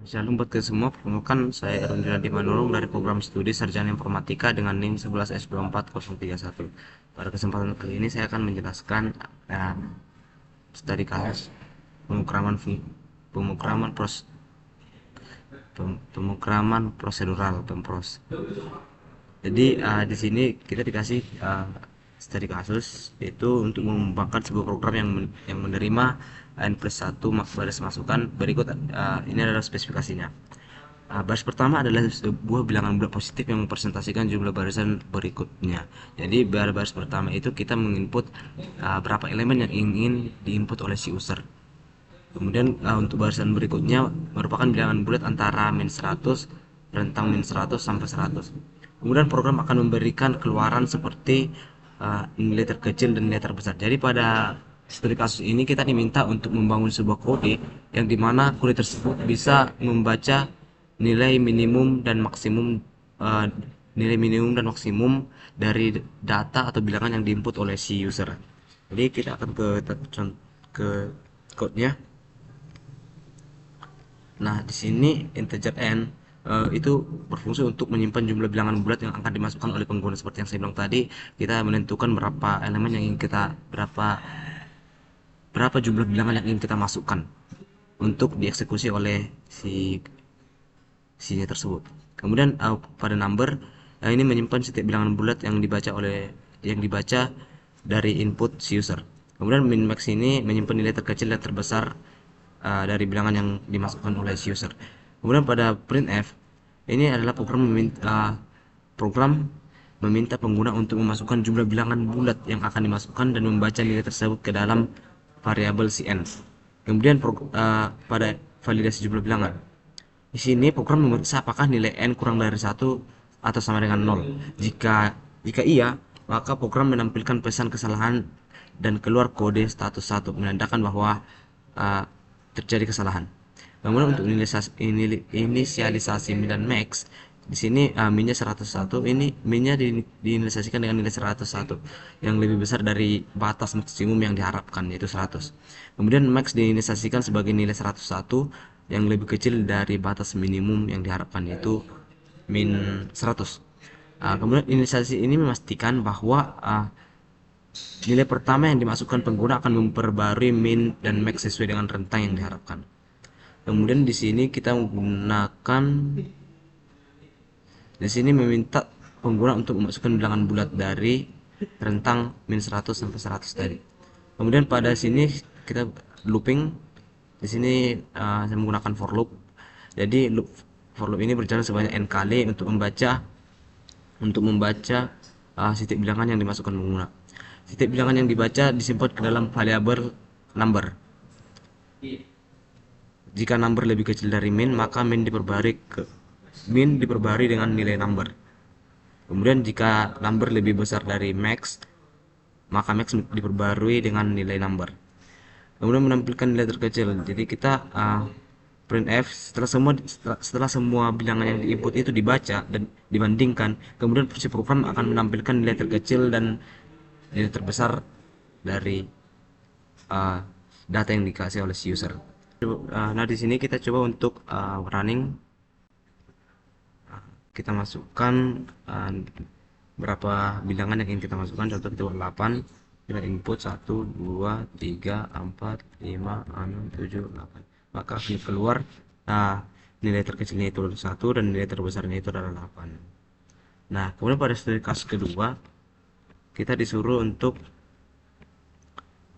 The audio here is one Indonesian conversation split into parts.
Shalom buat ke semua, perkenalkan saya Erwin Junadi Manurung dari program studi Sarjana Informatika dengan NIM 11S24031. Pada kesempatan kali ini saya akan menjelaskan studi kasus pemrograman pemrograman pros, pemrograman prosedural (PEMPROS). Jadi di sini kita dikasih studi kasus yaitu untuk mengembangkan sebuah program yang menerima n plus 1 baris masukan berikut. Ini adalah spesifikasinya. Baris pertama adalah sebuah bilangan bulat positif yang mempresentasikan jumlah barisan berikutnya. Jadi baris pertama itu kita menginput berapa elemen yang ingin diinput oleh si user. Kemudian untuk barisan berikutnya merupakan bilangan bulat antara min 100, rentang min 100 sampai 100. Kemudian program akan memberikan keluaran seperti nilai terkecil dan nilai terbesar. Jadi pada studi kasus ini kita diminta untuk membangun sebuah kode yang dimana kode tersebut bisa membaca nilai minimum dan maksimum uh, nilai minimum dan maksimum dari data atau bilangan yang diinput oleh si user. Jadi kita akan ke code-nya. Nah, di sini integer n itu berfungsi untuk menyimpan jumlah bilangan bulat yang akan dimasukkan oleh pengguna. Seperti yang saya bilang tadi, kita menentukan berapa elemen yang ingin kita berapa jumlah bilangan yang ingin kita masukkan untuk dieksekusi oleh si tersebut. Kemudian pada number ini menyimpan setiap bilangan bulat yang dibaca dari input si user. Kemudian min max ini menyimpan nilai terkecil dan terbesar dari bilangan yang dimasukkan oleh si user. Kemudian pada printf ini adalah program meminta pengguna untuk memasukkan jumlah bilangan bulat yang akan dimasukkan dan membaca nilai tersebut ke dalam variabel cn. Kemudian pada validasi jumlah bilangan, di sini program memeriksa apakah nilai n kurang dari 1 atau sama dengan 0. Jika iya, maka program menampilkan pesan kesalahan dan keluar kode status 1 menandakan bahwa uh, terjadi kesalahan. Kemudian untuk inisialisasi min dan max, di sini minnya 101, ini minnya diinisialisasikan dengan nilai 101 yang lebih besar dari batas maksimum yang diharapkan, yaitu 100. Kemudian max diinisialisasikan sebagai nilai 101 yang lebih kecil dari batas minimum yang diharapkan, yaitu min 100. Kemudian inisialisasi ini memastikan bahwa nilai pertama yang dimasukkan pengguna akan memperbarui min dan max sesuai dengan rentang yang diharapkan. Kemudian di sini kita menggunakan, di sini meminta pengguna untuk memasukkan bilangan bulat dari rentang min 100 sampai 100 tadi. Kemudian pada sini kita looping. Di sini saya menggunakan for loop. Jadi for loop ini berjalan sebanyak n kali untuk membaca setiap bilangan yang dimasukkan pengguna. Setiap bilangan yang dibaca disimpan ke dalam variabel number. Jika number lebih kecil dari min, maka min diperbarui dengan nilai number. Kemudian jika number lebih besar dari max, maka max diperbarui dengan nilai number. Kemudian menampilkan nilai terkecil. Jadi kita printf setelah semua bilangan yang diinput itu dibaca dan dibandingkan, kemudian si program akan menampilkan nilai terkecil dan nilai terbesar dari data yang dikasih oleh si user. Nah, di sini kita coba untuk running. Kita masukkan berapa bilangan yang ingin kita masukkan. Contoh kita 8, kita input 1, 2, 3, 4, 5, 6, 7, 8. Maka akan keluar nilai terkecilnya itu 1 dan nilai terbesarnya itu adalah 8. Nah, kemudian pada studi kasus kedua kita disuruh untuk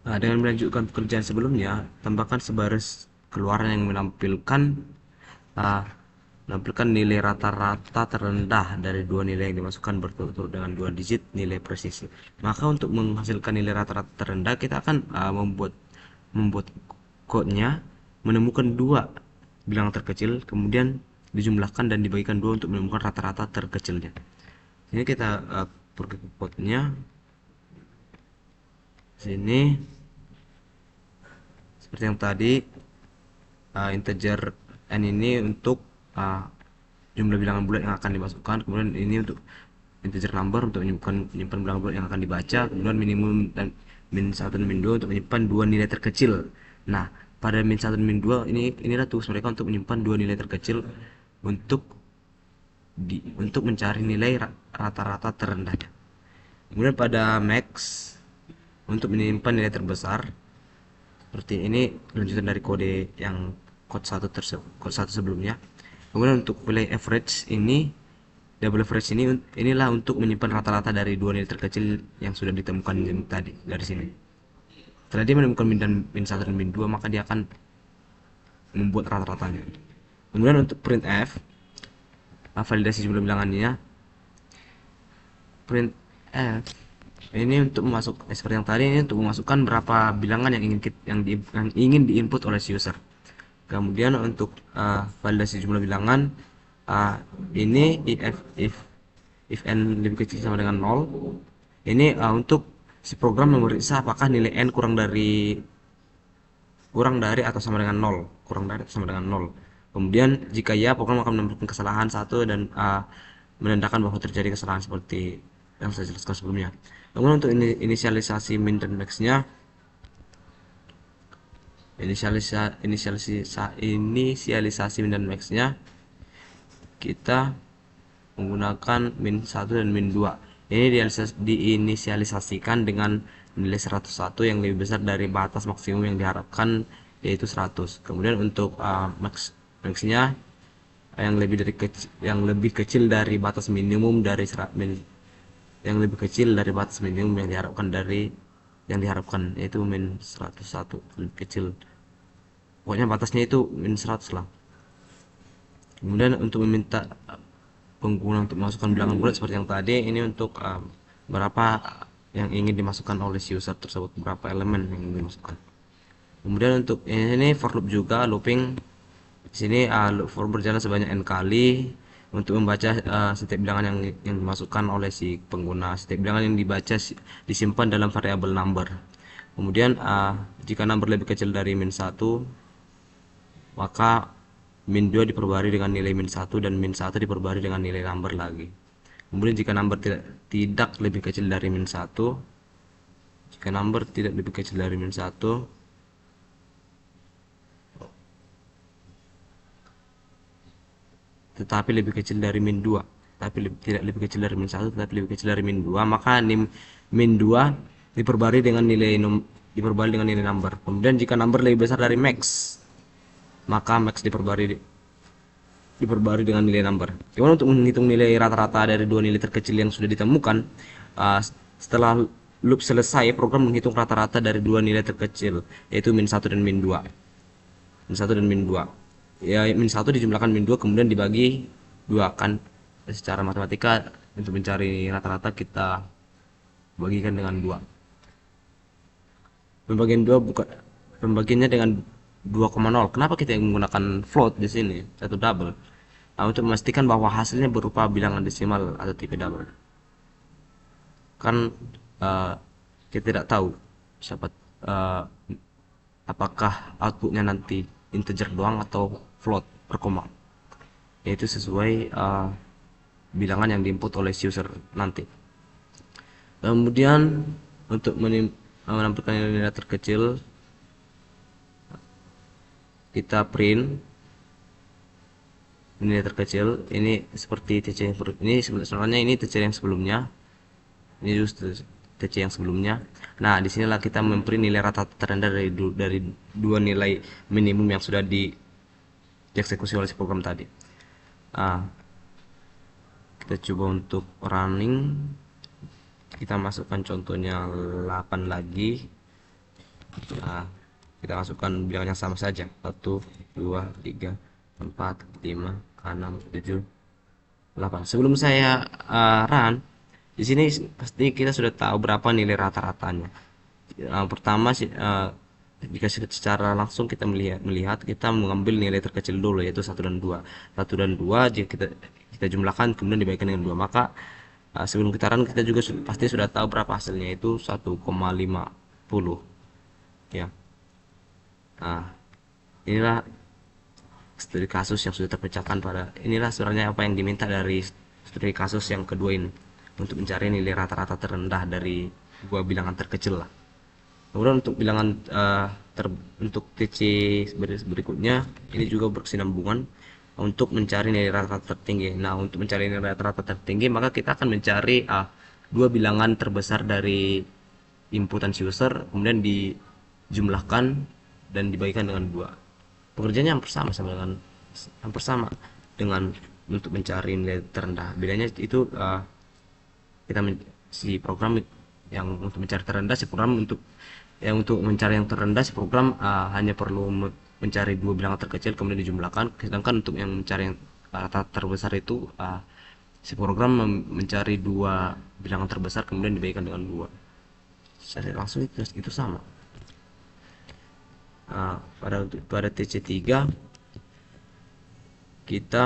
dengan melanjutkan pekerjaan sebelumnya, tambahkan sebaris keluaran yang menampilkan nilai rata-rata terendah dari dua nilai yang dimasukkan berturut-turut dengan 2 digit nilai presisi. Maka untuk menghasilkan nilai rata-rata terendah, kita akan membuat kodenya menemukan 2 bilangan terkecil, kemudian dijumlahkan dan dibagikan 2 untuk menemukan rata-rata terkecilnya. Ini kita pergi ke kodenya. Sini seperti yang tadi, integer n ini untuk jumlah bilangan bulat yang akan dimasukkan, kemudian ini untuk integer number untuk menyimpan bilangan bulat yang akan dibaca, kemudian minimum dan min 1 dan min 2 untuk menyimpan 2 nilai terkecil. Nah, pada min 1 dan min 2 inilah tugas mereka untuk menyimpan dua nilai terkecil untuk untuk mencari nilai rata-rata terendahnya. Kemudian pada max untuk menyimpan nilai terbesar. Seperti ini lanjutan dari kode yang kode satu sebelumnya. Kemudian untuk play average ini, double average inilah untuk menyimpan rata-rata dari dua nilai terkecil yang sudah ditemukan tadi dari sini. Setelah dia menemukan min dan min 1 dan min 2, maka dia akan membuat rata-ratanya. Kemudian untuk printf, validasi jumlah bilangannya. Printf ini untuk seperti yang tadi, ini untuk memasukkan berapa bilangan yang ingin diinput oleh si user. Kemudian untuk validasi jumlah bilangan, ini if n lebih kecil sama dengan 0, ini untuk si program memeriksa apakah nilai n kurang dari atau sama dengan 0, kemudian jika ya, program akan menemukan kesalahan satu dan menandakan bahwa terjadi kesalahan seperti yang saya jelaskan sebelumnya. Kemudian untuk inisialisasi min dan max-nya, inisialisasi min dan max-nya kita menggunakan min 1 dan min 2. Ini diinisialisasikan dengan nilai 101 yang lebih besar dari batas maksimum yang diharapkan, yaitu 100. Kemudian untuk max-nya yang lebih kecil dari batas minimum yang diharapkan yaitu min 101, lebih kecil. Pokoknya batasnya itu min 100 lah. Kemudian untuk meminta pengguna untuk memasukkan bilangan bulat seperti yang tadi, ini untuk berapa yang ingin dimasukkan oleh si user tersebut, berapa elemen yang ingin dimasukkan. Kemudian untuk ini for loop juga, looping. Di sini loop for berjalan sebanyak n kali untuk membaca setiap bilangan yang dimasukkan oleh si pengguna. Setiap bilangan yang dibaca disimpan dalam variabel number. Kemudian jika number lebih kecil dari min 1, maka min 2 diperbarui dengan nilai min 1 dan min 1 diperbarui dengan nilai number lagi. Kemudian jika number tidak lebih kecil dari min 1, tetapi lebih kecil dari min 2, tidak lebih kecil dari min 1 tetapi lebih kecil dari min 2, maka min 2 diperbarui dengan nilai number. Kemudian jika number lebih besar dari max, maka max diperbarui dengan nilai number. Kemudian untuk menghitung nilai rata-rata dari dua nilai terkecil yang sudah ditemukan, setelah loop selesai, program menghitung rata-rata dari dua nilai terkecil, yaitu min 1 dan min 2. Ya, min 1 dijumlahkan min 2 kemudian dibagi 2 kan. Secara matematika untuk mencari rata-rata kita bagikan dengan 2. Pembagiannya dengan 2,0. Kenapa kita menggunakan float di sini atau double? Untuk memastikan bahwa hasilnya berupa bilangan desimal atau tipe double. Kan kita tidak tahu apakah outputnya nanti integer doang atau float per koma, yaitu sesuai bilangan yang diinput oleh user nanti. Kemudian untuk menampilkan nilai terkecil, kita print nilai terkecil. Ini seperti TC ini sebenarnya ini TC yang sebelumnya, ini justru TC yang sebelumnya. Nah, disinilah kita memprint nilai rata-rata terendah dari dua nilai minimum yang sudah dieksekusi oleh si program tadi. Kita coba untuk running, kita masukkan contohnya 8 lagi. Kita masukkan bilangan yang sama saja, 1, 2, 3, 4, 5, 6, 7, 8. Sebelum saya run, di sini pasti kita sudah tahu berapa nilai rata-ratanya. Pertama jika secara langsung kita melihat kita mengambil nilai terkecil dulu, yaitu 1 dan 2. 1 dan 2 jika kita jumlahkan kemudian dibagikan dengan 2, maka sebelum kita run kita juga pasti sudah tahu berapa hasilnya, itu 1,50 ya. Inilah studi kasus yang sudah terpecahkan inilah sebenarnya apa yang diminta dari studi kasus yang kedua ini, untuk mencari nilai rata-rata terendah dari dua bilangan terkecil lah. Kemudian untuk bilangan untuk TC berikutnya ini juga berkesinambungan untuk mencari nilai rata-rata tertinggi. Nah, untuk mencari nilai rata-rata tertinggi maka kita akan mencari dua bilangan terbesar dari inputan user, kemudian dijumlahkan dan dibagikan dengan dua. Pengerjaannya hampir sama dengan untuk mencari nilai terendah. Bedanya itu kita si program yang untuk mencari terendah, si program untuk mencari yang terendah, si program hanya perlu mencari dua bilangan terkecil kemudian dijumlahkan, sedangkan untuk yang mencari yang rata terbesar itu si program mencari dua bilangan terbesar kemudian dibagikan dengan dua. Secara langsung itu sama. Pada TC3 kita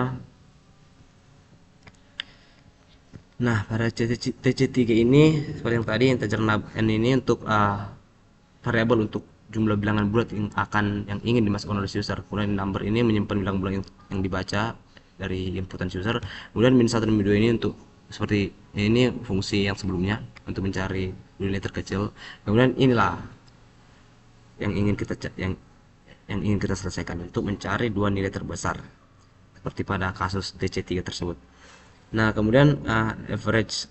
pada TC3 ini seperti yang tadi integer n ini untuk variabel untuk jumlah bilangan bulat yang ingin dimasukkan oleh user. Kemudian number ini menyimpan bilangan-bilangan yang dibaca dari inputan user. Kemudian min 1 dan min 2 ini untuk seperti ini fungsi yang sebelumnya untuk mencari nilai terkecil. Kemudian inilah yang ingin kita selesaikan untuk mencari dua nilai terbesar seperti pada kasus TC3 tersebut. Nah, kemudian average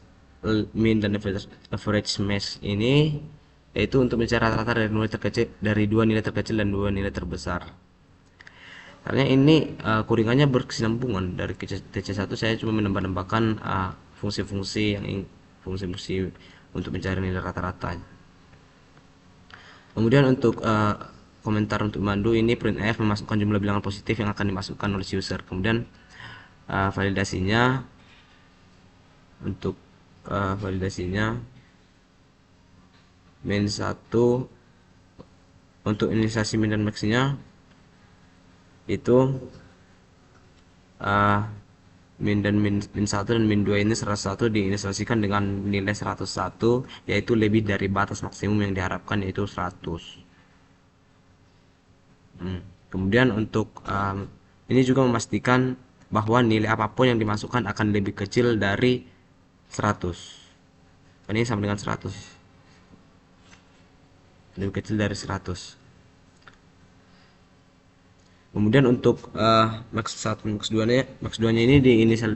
min dan average max ini yaitu untuk mencari rata-rata dari dua nilai terkecil dan dua nilai terbesar. Karena ini kuringannya berkesinambungan. Dari TC1 saya cuma menambah-nambahkan fungsi-fungsi fungsi-fungsi untuk mencari nilai rata-rata. Kemudian untuk komentar untuk mandu ini printf memasukkan jumlah bilangan positif yang akan dimasukkan oleh user. Kemudian validasinya untuk min 1 untuk inisialisasi min dan max-nya itu min 1 dan min 2 ini 101 diinisialisasikan dengan nilai 101, yaitu lebih dari batas maksimum yang diharapkan, yaitu 100. Kemudian untuk ini juga memastikan bahwa nilai apapun yang dimasukkan akan lebih kecil dari 100. Ini sama dengan 100, lebih kecil dari 100. Kemudian untuk max 1 max 2 nya ini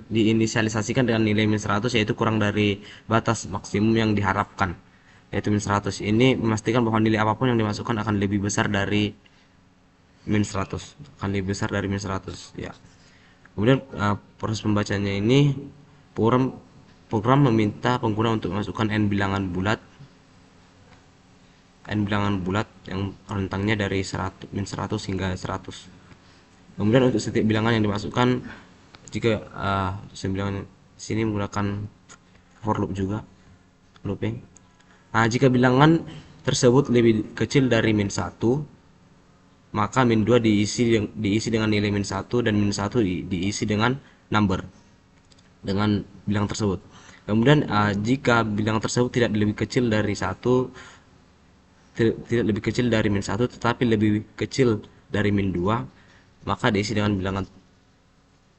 diinisialisasikan dengan nilai min 100, yaitu kurang dari batas maksimum yang diharapkan, yaitu min 100. Ini memastikan bahwa nilai apapun yang dimasukkan akan lebih besar dari min 100, ya. Kemudian proses pembacanya ini program meminta pengguna untuk memasukkan n bilangan bulat yang rentangnya dari min 100 hingga 100. Kemudian untuk setiap bilangan yang dimasukkan, jika bilangan sini menggunakan for loop juga, looping. Jika bilangan tersebut lebih kecil dari min 1, maka min 2 diisi dengan nilai min 1 dan min 1 diisi dengan number dengan bilangan tersebut. Kemudian jika bilangan tersebut tidak lebih kecil dari min 1 tetapi lebih kecil dari min 2, maka diisi dengan bilangan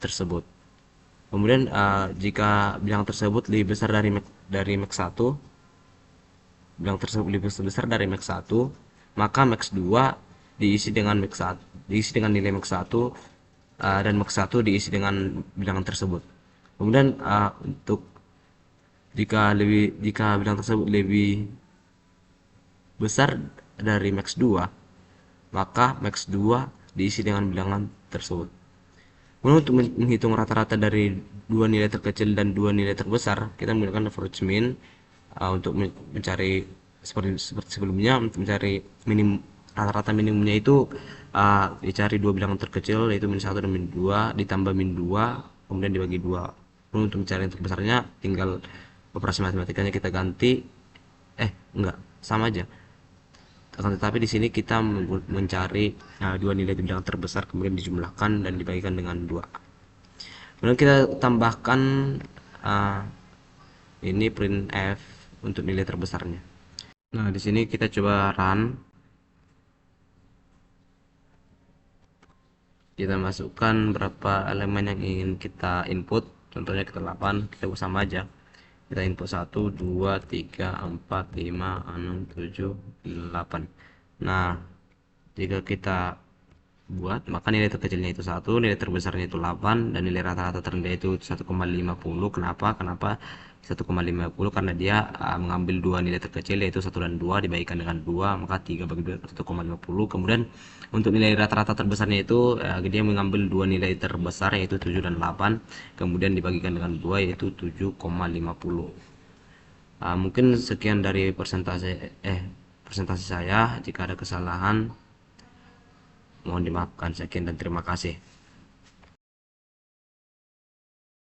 tersebut. Kemudian jika bilangan tersebut lebih besar dari max 1, bilangan tersebut lebih besar dari max 1, maka max 2 diisi dengan nilai max 1 dan max 1 diisi dengan bilangan tersebut. Kemudian untuk jika bilangan tersebut lebih besar dari max 2, maka max 2 diisi dengan bilangan tersebut. Kemudian untuk menghitung rata-rata dari dua nilai terkecil dan dua nilai terbesar, kita menggunakan average min untuk mencari seperti sebelumnya. Untuk mencari rata-rata minimumnya itu dicari dua bilangan terkecil, yaitu min 1 dan min 2 ditambah min 2 kemudian dibagi 2. Kemudian untuk mencari yang terbesarnya tinggal operasi matematikanya kita ganti, sama aja. Akan tetapi di sini kita mencari dua nilai bilangan terbesar kemudian dijumlahkan dan dibagikan dengan 2. Kemudian kita tambahkan ini printf untuk nilai terbesarnya. Nah, di sini kita coba run. Kita masukkan berapa elemen yang ingin kita input, contohnya kita 8, kita sama aja. Kita input 1 2 3 4 5 6 7 8. Nah, jika kita buat, maka nilai terkecilnya itu 1, nilai terbesarnya itu 8, dan nilai rata-rata terendah itu 1,50. Kenapa 1,50? Karena dia mengambil dua nilai terkecil, yaitu 1 dan 2 dibagikan dengan 2, maka 3 bagi 2 1,50. Kemudian untuk nilai rata-rata terbesarnya itu dia mengambil dua nilai terbesar, yaitu 7 dan 8, kemudian dibagikan dengan 2, yaitu 7,50. Mungkin sekian dari presentasi saya. Jika ada kesalahan, mohon dimaafkan. Sekian dan terima kasih.